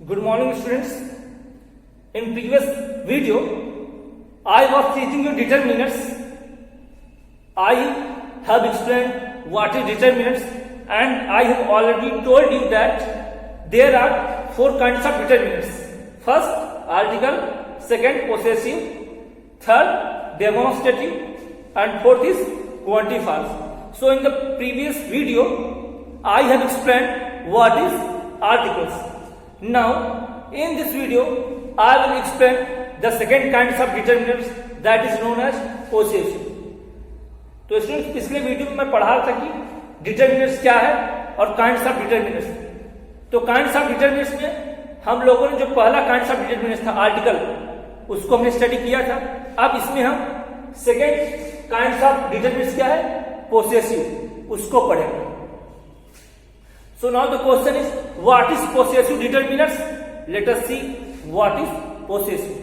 Good morning, students. In previous video, I was teaching you determinants. I have explained what is determinants, and I have already told you that there are four kinds of determinants. First, article. Second, possessive. Third, demonstrative. And fourth is quantifiers. So, in the previous video, I have explained what is articles. Now, in this video, I will explain the second kinds of determinants that is known as possessive. तो students पिछले video में मैं पढ़ा रहा था कि determinants क्या है और काइंड्स ऑफ डिटरमिनेंट्स. तो काइंड्स ऑफ डिटरमिनेंट्स में हम लोगों ने जो पहला काइंड्स ऑफ डिटरमिनेंट्स था आर्टिकल, उसको हमने स्टडी किया था. अब इसमें हम सेकेंड काइंड्स ऑफ डिटरमिनेंट्स क्या है, पोसेसिव, उसको पढ़ेंगे. So now the question is, what is possessive determinants? Let us see what is possessive.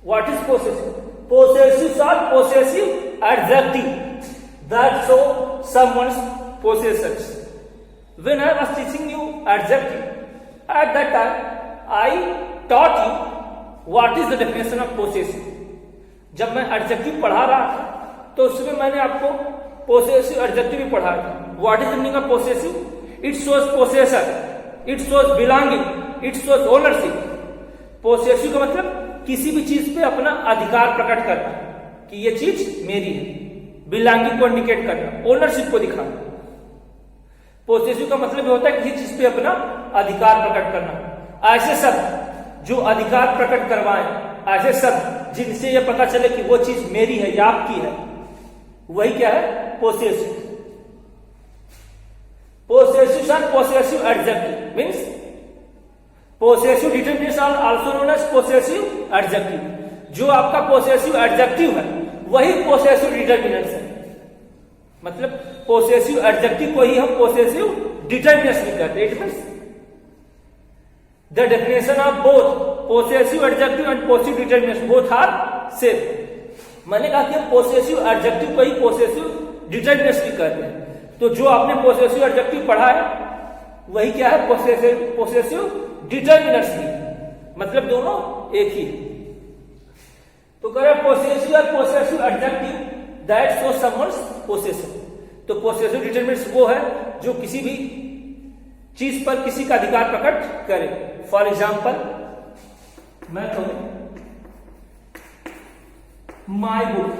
What is possessive? Possessives are possessive adjectives that show someone's possessions. When I was teaching you adjective, at that time I taught you what is the definition of possessive. जब मैं adjective पढ़ा रहा था तो उसमें मैंने आपको possessive adjective भी पढ़ाया था. What is the meaning of possessive? It shows possession, it shows belonging, it shows ownership. Possessive का मतलब किसी भी चीज पे अपना अधिकार प्रकट करना कि ये चीज मेरी है, बिलोंगिंग को इंडिकेट करना, ओनरशिप को दिखाना. पोसेसिव का मतलब होता है किसी चीज पे अपना अधिकार प्रकट करना. ऐसे शब्द जो अधिकार प्रकट करवाएं, ऐसे शब्द जिनसे ये पता चले कि वो चीज मेरी है या आपकी है, वही क्या है, पोसेसिव. पोसेसिव और possessive adjective means possessive determinants are also known as possessive adjective. जो आपका पोसेसिव एडजेक्टिव है वही पोसेसिव डिटरमिनेंट्स है. मतलब पोसेसिव एडजेक्टिव को ही हम पोसेसिव डिटरमिनेंट्स भी कहते हैं. It means the definition of both possessive adjective and possessive determinants both are same. मैंने कहा कि हम पोसेसिव एडजेक्टिव को ही पोसेसिव डिटरमिनेंट्स भी कहते हैं. तो जो आपने पोसेसिव एडजेक्टिव पढ़ा है वही क्या है, पोसेसिव डिटरमिनेंट्स भी. मतलब दोनों एक ही. तो कह रहे पोसेसिव और possessive adjective that show someone's possession. तो पोसेसिव डिटरमिनेंट्स वो है जो किसी भी चीज पर किसी का अधिकार प्रकट करे. फॉर एग्जाम्पल मैं कहूं my book.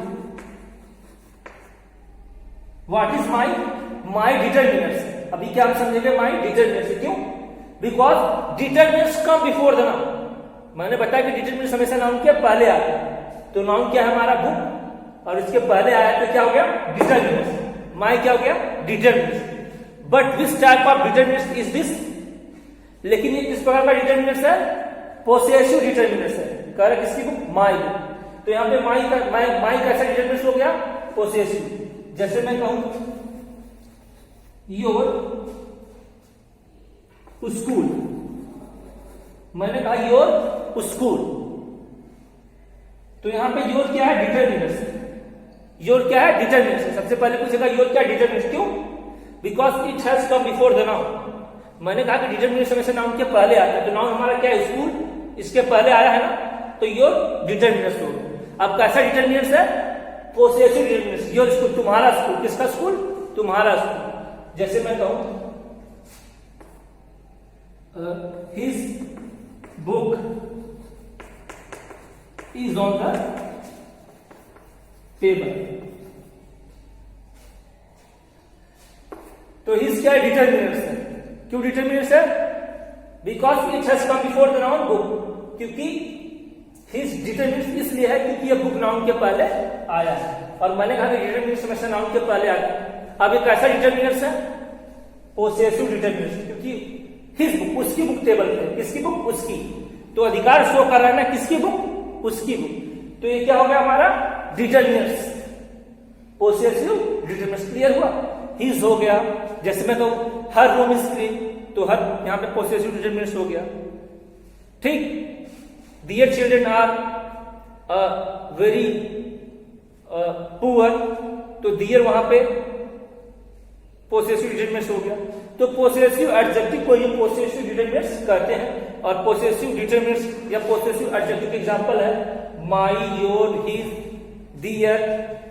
What is my determinants. अभी क्या हम समझेंगे माई डिटरमिनेंट्स. क्यों? Because determinants come before the noun. मैंने बताया कि डिटरमिनेंट्स हमेशा नाउन के पहले आता है. तो नाउन क्या है हमारा, बुक, और इसके पहले आया तो क्या हो गया, डिटरमिनेंट्स. माई क्या हो गया, determinants. But which type of determinants is this. लेकिन ये किस प्रकार का डिटरमिनेंट्स है, पोसेसिव डिटरमिनेंट्स है. कह रहा किसकी बुक, माई. तो यहां पे माई कैसा डिटरमिनेंट्स हो गया, पोसेसिव. जैसे मैं कहूं योर स्कूल. मैंने कहा योर स्कूल. तो यहां पे योर क्या है, डिटरमिनेंट्स. योर क्या है, डिटरमिनेंट्स. सबसे पहले पूछेगा योर क्या, डिटरमिनेंट्स. क्यों? Because it has come before the noun. मैंने कहा कि डिटरमिनेंट्स हमेशा नाउन के पहले आता है. तो नाउन हमारा क्या है, स्कूल, इसके पहले आया है ना, तो योर डिटरमिनेंट्स हो. अब कैसा डिटरमिनेंट्स है, पोसेसिव डिटरमिनेंट्स. योर स्कूल, तुम्हारा स्कूल. किसका स्कूल, तुम्हारा स्कूल. जैसे मैं कहूं his book is on the table. तो his क्या डिटरमिनेंट्स है. क्यों डिटरमिनेंट्स है, because it has come before the noun book. क्योंकि his डिटरमिनेंट्स इसलिए है क्योंकि यह बुक नाउन के पहले आया है. और मैंने कहा कि डिटरमिनेंट्स हमेशा नाउन के पहले आता है. अब एक ऐसा डिटरमिनेंट्स है पोसेसिव डिटरमिनर्स, क्योंकि हिज बुक, उसकी बुक टेबल पे, किसकी बुक, उसकी, तो अधिकार शो कर रहा है ना किसकी बुक, उसकी बुक, तो ये क्या हो गया हमारा डिटरमिनर्स, पोसेसिव डिटरमिनर्स। क्लियर हुआ? हिज हो गया, जैसे मैं तो हर रूम इज क्लीन, तो हर यहाँ पे पोसेसिव डिटरमिनर्स हो गया। ठीक, their children are very poor, तो दियर वहां पे पोसेसिव डिटरमिनर्स हो गया। तो पोसेसिव एडजेक्टिव को ये पोसेसिव डिटरमिनर्स कहते हैं, और पोसेसिव डिटरमिनर्स या पोसेसिव एडजेक्टिव के एग्जांपल है my, your, his, their,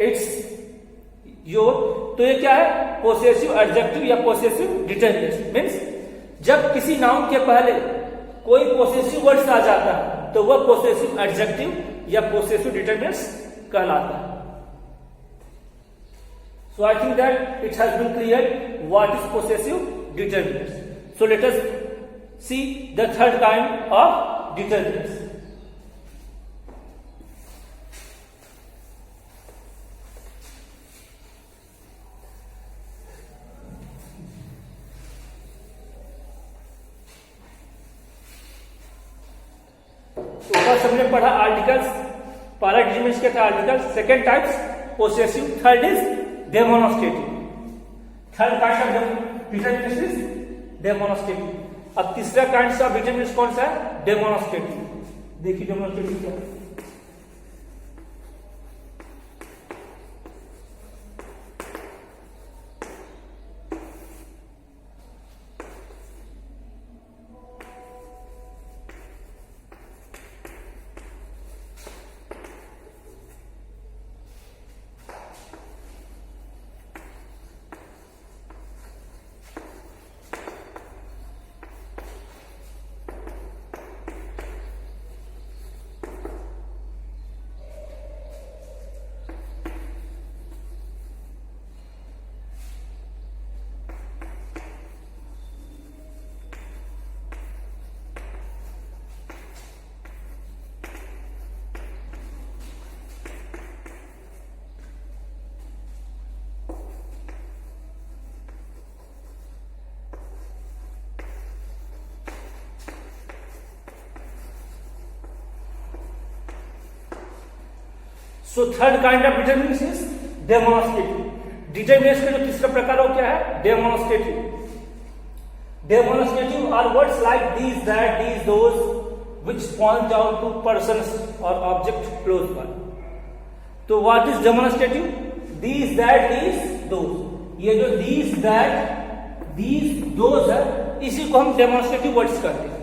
its, your. तो ये क्या है? पोसेसिव एडजेक्टिव या पोसेसिव डिटरमिनर्स। मींस जब किसी नाउन के पहले कोई पोसेसिव वर्ड्स आ जाता है तो वह पोसेसिव एडजेक्टिव या पोसेसिव डिटरमिनर्स कहलाता है। So I think that it has been cleared what is possessive determinants. So let us see the third kind of determinants. तो फर्स्ट हमने पढ़ा आर्टिकल्स, पहला डिटरमिनंट्स क्या था? Articles. Second types possessive, third is demonstrative. Third kind of determinants is demonstrative. अब तीसरा kind of डिटरमिनंट्स कौन सा है? डेमोन्स्ट्रेटिव। देखिए डेमोन्स्ट्रेटिव क्या है। So third kind of determinants is demonstrative. Determinants का जो तीसरा प्रकार हो क्या है? Demonstrative. Demonstrative are words like these, that, these, those which point out to persons और ऑब्जेक्ट क्लोज बाय। तो what is demonstrative? These, that, these, those. ये जो दीज, दैट, दीज, दोज है, इसी को हम डेमोन्स्ट्रेटिव वर्ड्स कहते हैं।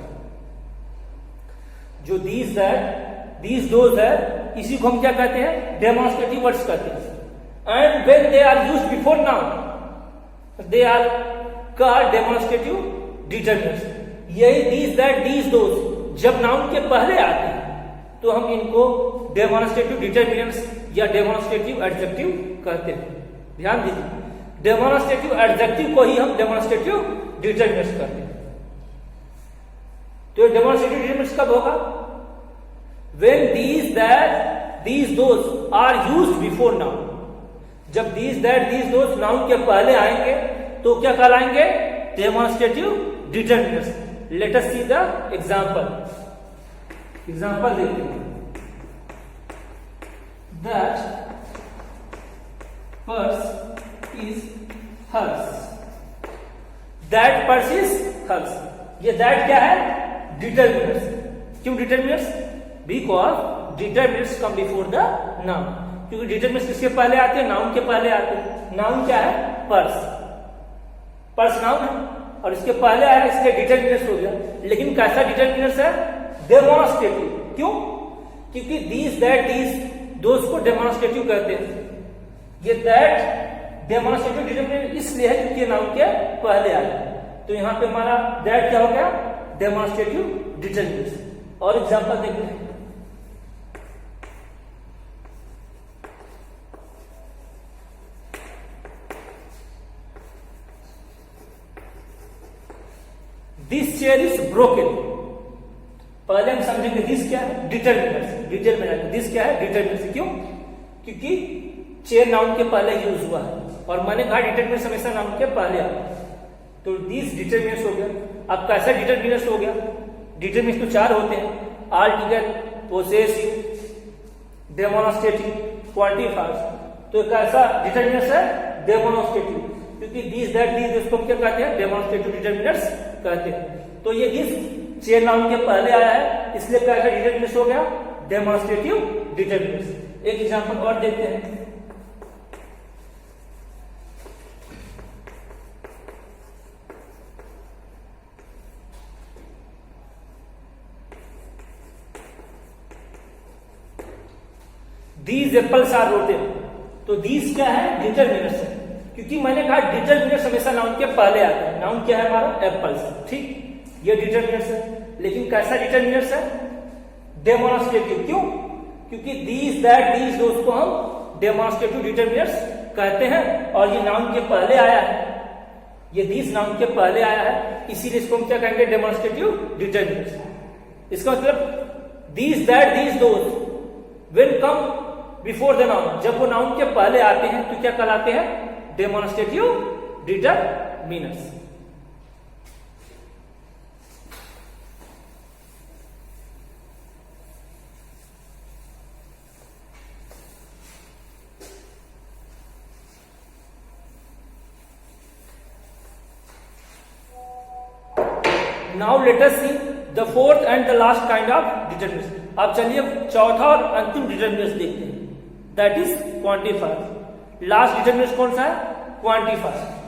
जो दीज, दैट, दीज, दोज है, इसी को हम क्या कहते हैं? डेमोन्स्ट्रेटिव वर्ड्स कहते हैं। And when they are used before noun they are called demonstrative determinants. यही दीज, दैट, दीज, दोज जब नाउन के पहले आते हैं तो हम इनको डेमोन्स्ट्रेटिव डिटरमिनंट्स या डेमोन्स्ट्रेटिव एडजेक्टिव कहते हैं। ध्यान दीजिए, डेमोन्स्ट्रेटिव एडजेक्टिव को ही हम डेमोन्स्ट्रेटिव डिटरमिनंट्स कहते हैं। तो डेमोन्स्ट्रेटिव डिटरमिनंट्स कब होगा? When these, that, these, those are used before noun। जब these, that, these, those noun के पहले आएंगे तो क्या कहलाएंगे? Demonstrative determinants. Let us see the example. Example देखते हैं। That purse is hers। That purse is hers। ये that क्या है? डिटरमिनंट्स। क्यों डिटरमिनंट्स? Because determinants come before the noun। क्योंकि डिटरमिनंट्स किसके पहले आते हैं? नाउन के पहले आते हैं। नाउन क्या है? पर्स। पर्स नाउन है और इसके पहले आया, इसलिए डिटरमिनंट्स हो गया। लेकिन कैसा डिटरमिनंट्स है? डेमोन्स्ट्रेटिव। क्यों? क्योंकि दीज, दैट, दीज, दोज को डेमोन्स्ट्रेटिव कहते हैं। ये दैट डेमोन्स्ट्रेटिव डिटरमिनंट इसलिए है क्योंकि नाउन के पहले आया। तो यहां पे हमारा दैट क्या हो गया? डेमोन्स्ट्रेटिव डिटरमिनंट्स। और एग्जांपल देखते हैं। This chair is broken. पहले हम समझेंगे दिस क्या है? डिटरमिनंट्स। डिटेल में जाएंगे। दिस क्या है? डिटरमिनंट्स। क्यों? क्योंकि चेयर नाउन के पहले यूज हुआ है और मैंने कहा डिटरमिनंट्स हमेशा नाउन के पहले आता है। तो दिस डिटरमिनर्स हो गया। अब कैसा डिटरमिनर्स हो गया? डिटरमिनर्स तो 4 होते हैं, आर्टिकल, पोसेसिव, डेमोन्स्ट्रेटिव, क्वांटिफायर्स। तो कैसा डिटरमिनर्स है? डेमोन्स्ट्रेटिव, क्योंकि दिस दैट दिस इसको क्या कहते हैं? डेमोन्स्ट्रेटिव डिटरमिनर्स कहते हैं। तो ये दिस चेन नाउन के पहले आया है, इसलिए कैसा डिटरमिनर्स हो गया? Demonstrative determiners. एक एग्जांपल और देखते हैं। These apples are rotten। तो these क्या है? डिटरमिनर्स है, क्योंकि मैंने कहा डिटरमिनर्स हमेशा नाउन के पहले आता है। नाउन क्या है हमारा? एप्पल्स, ठीक, ये डिटरमिनर्स है। लेकिन कैसा डिटरमिनर्स है? डेमोन्स्ट्रेटिव। क्यों? क्योंकि these दैट these दोस्त को हम डेमोन्स्ट्रेटिव डिटरमिनर्स कहते हैं, और ये नाउन के पहले आया है, ये these नाउन के पहले आया है, इसीलिए इसको हम क्या कहेंगे? Demonstrative determiners. इसका मतलब these दैट these दोस्त will come before the noun, जब वो नाउन के पहले आते हैं तो क्या कहलाते हैं? Demonstrative determiners. Now let us see the fourth and the last kind of determiners. अब चलिए चौथा और अंतिम डिटरमिनर्स देखते हैं, that is quantifier. Last determiners कौन सा है? क्वांटिफायर।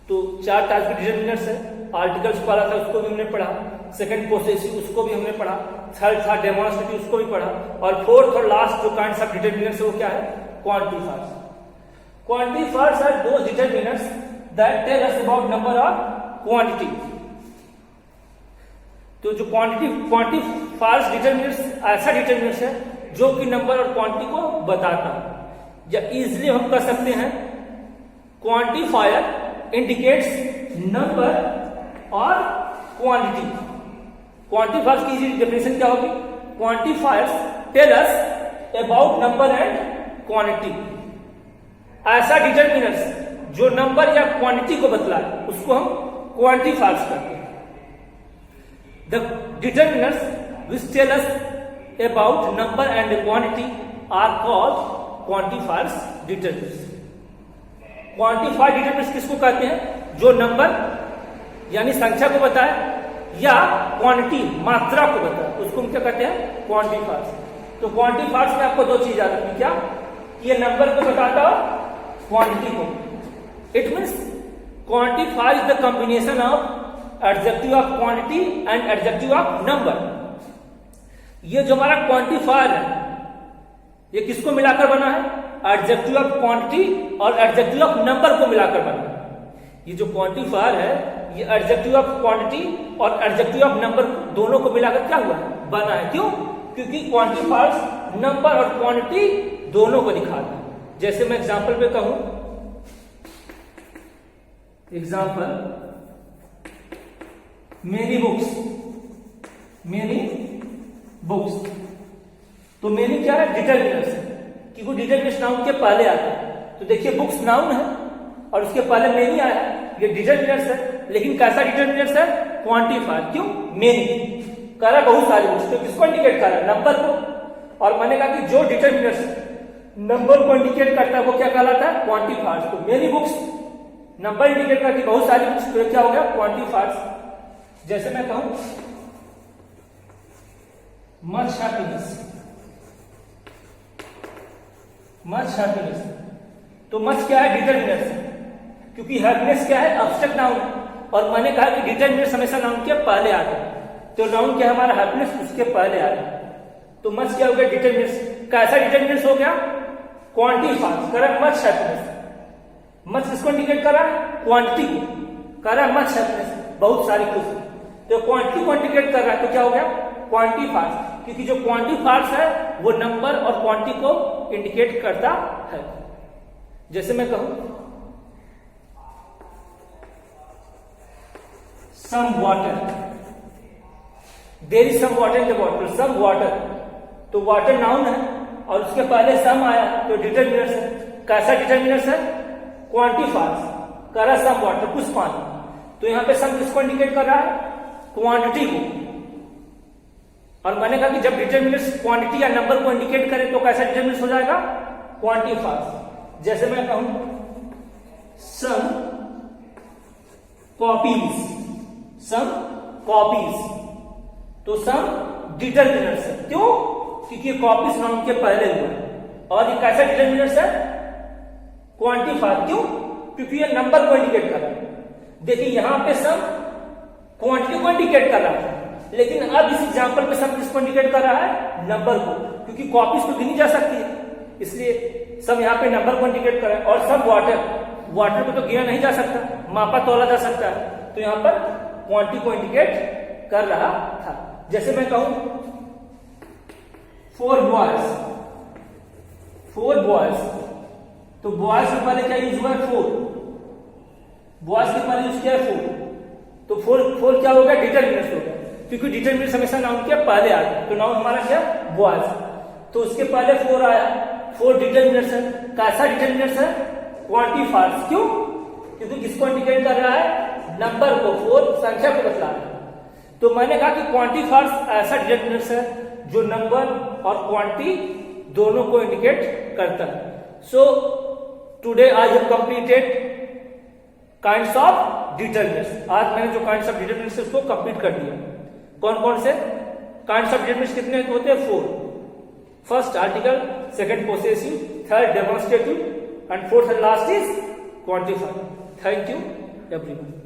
तो 4 टाइप के डिटरमिनर्स है। आर्टिकल्स वाला था, उसको भी हमने पढ़ा। सेकंड पोसेसिव, उसको भी हमने पढ़ा। थर्ड था डेमोन्स्ट्रेटिव, उसको भी पढ़ा। और फोर्थ और लास्ट जो काइंड्स ऑफ डिटरमिनर्स है वो क्या है? Quantifiers. Quantifiers are those determiners that tell us about number और क्वांटिटी। तो जो क्वांटिफायर्स डिटरमिनर्स ऐसा डिटरमिनर्स है जो कि नंबर और क्वांटिटी को बताता है। या इजिली हम कह सकते हैं क्वांटिफायर इंडिकेट्स नंबर और क्वांटिटी। क्वांटिफायर्स की डेफिनेशन क्या होगी? Quantifiers tell us about number and quantity. ऐसा डिटरमिनर्स जो नंबर या क्वांटिटी को बतलाए उसको हम क्वांटिफायर्स कहते हैं। The determiners which tell us about number and quantity are called quantifiers determiners. Quantified determiners किसको कहते हैं? जो नंबर यानी संख्या को बताए या क्वांटिटी मात्रा को बताए, उसको हम क्या कहते हैं? क्वांटिफायर्स। तो क्वांटिफायर्स में आपको 2 चीज याद रखनी। क्या? ये नंबर को बताता हो, क्वांटिटी को। It means quantify is the combination of adjective of quantity and adjective of number. ये जो हमारा क्वांटिफायर है ये किसको मिलाकर बना है? एडजेक्टिव ऑफ क्वांटिटी और एडजेक्टिव ऑफ नंबर को मिलाकर बना है। ये जो क्वांटिफायर है ये एडजेक्टिव ऑफ क्वांटिटी और एडजेक्टिव ऑफ नंबर दोनों को मिलाकर क्या हुआ? बना है। क्यों? क्योंकि क्वांटिफायर्स नंबर और क्वांटिटी दोनों को दिखाता है। जैसे मैं एग्जांपल पे कहूं, एग्जांपल मेनी बुक्स। तो मेनी क्या है? डिटरमिनर्स है, कि वो डिटरमिनर्स नाउन के पहले आता है। तो देखिए बुक्स नाउन है और उसके पहले मेनी आया है, ये डिटरमिनर्स है। लेकिन कैसा डिटरमिनर्स है? क्वांटिफायर। क्यों? मेनी कह रहा है बहुत सारी बुक्स, तो किसको इंडिकेट कर रहा है? नंबर को। और मैंने कहा कि जो डिटरमिनर्स नंबर को इंडिकेट करता है वो क्या कहलाता है? क्वांटिफायर्स। तो मेनी बुक्स नंबर इंडिकेट करती है, बहुत सारी बुक्स, तो क्या हो गया? क्वांटिफायर्स। जैसे मैं कहूं मच हैप्पीनेस, मच हैप्पीनेस। तो मच क्या है? डिटरमिनर्स, क्योंकि हैप्पीनेस क्या है? एब्स्ट्रैक्ट नाउन, और मैंने कहा कि डिटरमिनर्स हमेशा नाउन के पहले आते हैं, तो नाउन क्या है हमारा? हैप्पीनेस, उसके पहले आ रहा है। तो मच क्या हो गया? डिटरमिनर्स। कैसा डिटरमिनर्स हो गया? Quantity fast. कर मच हैप्पीनेस। मच किसको इंडिकेट कर रहा है? क्वांटिटी को। कर रहा है मच हैप्पीनेस, बहुत सारी खुशी। तो क्वांटिटी को इंडिकेट कर रहा है, तो क्या हो गया? क्वांटिटी फास्ट, क्योंकि जो क्वांटिटी फास्ट है वो नंबर और क्वांटिटी को इंडिकेट करता है। जैसे मैं कहूं some water, there is some water in the bottle, some water, तो वाटर नाउन है और उसके पहले सम आया तो डिटरमिनर्स है। कैसा डिटरमिनर्स है? Quantity fast. कर रहा सम वाटर, कुछ पानी, तो यहां पे सम किसको इंडिकेट कर रहा है? क्वांटिटी को। और मैंने कहा कि जब डिटरमिनर्स क्वांटिटी या नंबर को इंडिकेट करे तो कैसा डिटरमिनर्स हो जाएगा? Quantity fast. जैसे मैं कहूं सम कॉपीज, सम कॉपीज, तो सम डिटरमिनर्स है। क्यों? क्योंकि कॉपीज नाउन के पहले हुआ है। और ये कैसा डिटरमिनर्स है? Quantity fast. क्यों? क्योंकि ये नंबर को इंडिकेट कर रहा है। देखिए यहां पे सम क्वांटिटी को इंडिकेट कर रहा है, लेकिन अब इस एग्जांपल पे सम किसको इंडिकेट कर रहा है? नंबर को, क्योंकि कॉपीज तो गिनी जा सकती है, इसलिए सब यहाँ पे नंबर को इंडिकेट कर रहा है। और सब वाटर, वाटर को तो गिना नहीं जा सकता, मापा तोला जा सकता है, तो यहाँ पर क्वांटिटी को इंडिकेट कर रहा था। जैसे मैं कहूं फोर बॉयज, फोर बॉयज, तो बॉयज के पहले क्या यूज हुआ है? फोर। बॉयज के पहले यूज किया है फोर, तो फोर क्या हो गया? डिटरमिनर्स हो गया, क्योंकि डिटरमिनर्स हमेशा नाउन के पहले आते हैं। तो नाउन हमारा क्या? बॉयज, तो उसके पहले फोर आया, फोर डिटरमिनर्स है। कैसा डिटरमिनर्स है? Quantity fast. क्यों? क्योंकि किसको इंडिकेट कर रहा है? नंबर को, फोर संख्या को बतला रहा है। तो मैंने कहा कि क्वांटिटी फास्ट ऐसा डिटरमिनर्स है जो नंबर और क्वांटिटी दोनों को इंडिकेट करता है। So today I have completed kinds of determiners. आज मैंने जो काइंड्स ऑफ डिटरमिनर्स उसको कंप्लीट कर दिया। कौन कौन से काइंड्स ऑफ डिटरमिनर्स कितने होते हैं? Four. First article, second possessive, third demonstrative, and fourth and last is quantifier. Thank you everyone.